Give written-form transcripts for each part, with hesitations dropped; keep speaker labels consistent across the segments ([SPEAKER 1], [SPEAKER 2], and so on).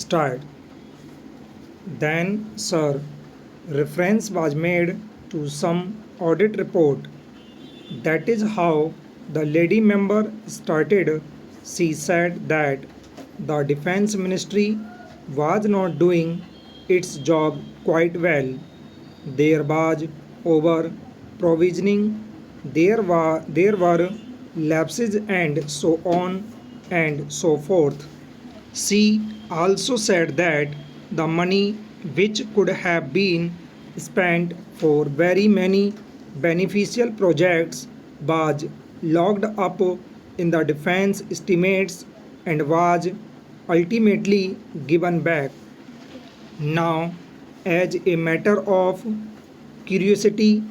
[SPEAKER 1] start. Then, sir, reference was made to some audit report. That is how the lady member started. She said that the defense ministry was not doing its job quite well. There was over provisioning, there were lapses, and so on and so forth. She also said that the money which could have been spent for very many beneficial projects was locked up in the defense estimates and was ultimately given back. Now, as a matter of curiosity,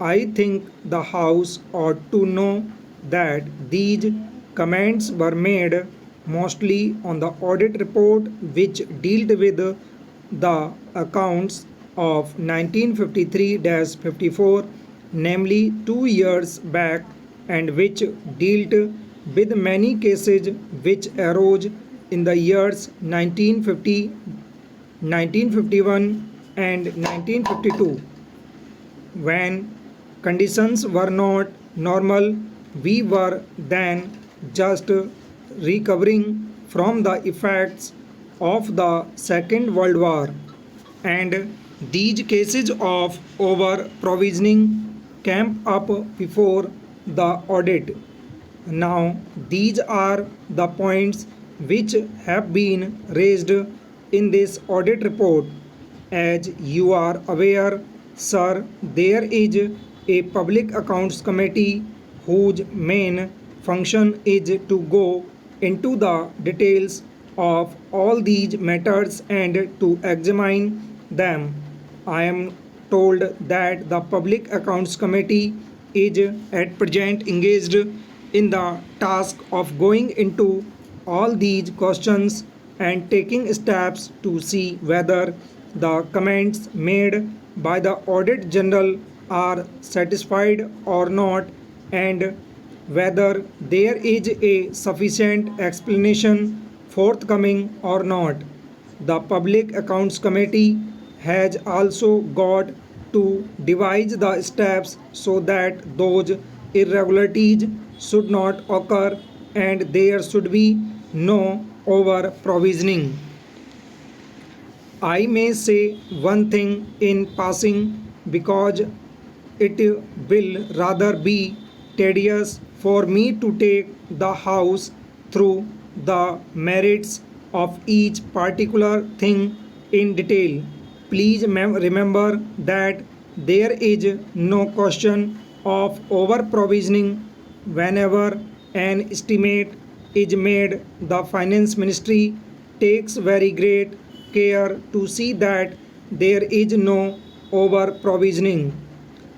[SPEAKER 1] I think the House ought to know that these comments were made mostly on the audit report which dealt with the accounts of 1953-54, namely 2 years back, and which dealt with many cases which arose in the years 1950, 1951 and 1952. When conditions were not normal, we were then just recovering from the effects of the Second World War, and these cases of over provisioning came up before the audit. Now, these are the points which have been raised in this audit report. As you are aware, sir, there is a Public Accounts Committee whose main function is to go into the details of all these matters and to examine them. I am told that the Public Accounts Committee is at present engaged in the task of going into all these questions and taking steps to see whether the comments made by the Audit General are satisfied or not, and whether there is a sufficient explanation forthcoming or not. The Public Accounts Committee has also got to devise the steps so that those irregularities should not occur and there should be no over provisioning. I may say one thing in passing because it will rather be tedious for me to take the House through the merits of each particular thing in detail. Please remember that there is no question of over provisioning. Whenever an estimate is made, the Finance Ministry takes very great care to see that there is no over provisioning.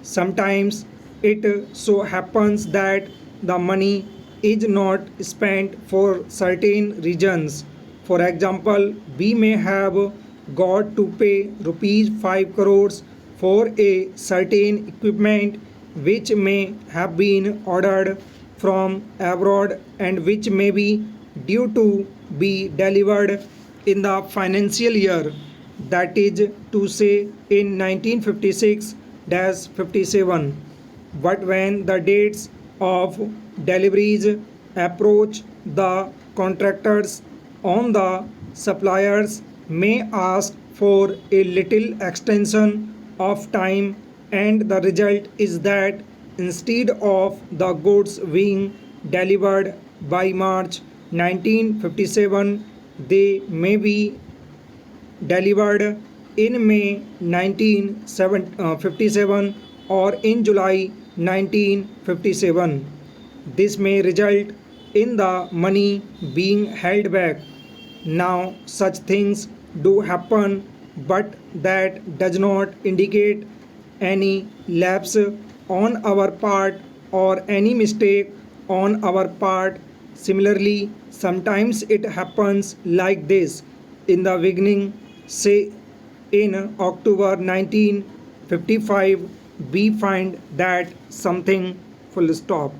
[SPEAKER 1] Sometimes it so happens that the money is not spent for certain reasons. For example, we may have got to pay rupees 5 crores for a certain equipment which may have been ordered from abroad and which may be due to be delivered in the financial year, that is to say in 1956-57. But when the dates of deliveries approach, the contractors on the suppliers may ask for a little extension of time, and the result is that instead of the goods being delivered by March 1957, they may be delivered in May 1957 or in July 1957. This may result in the money being held back. Now, such things do happen, but that does not indicate any lapse on our part or any mistake on our part. Similarly, sometimes it happens like this. In the beginning, say in October 1955, we find that something full stop.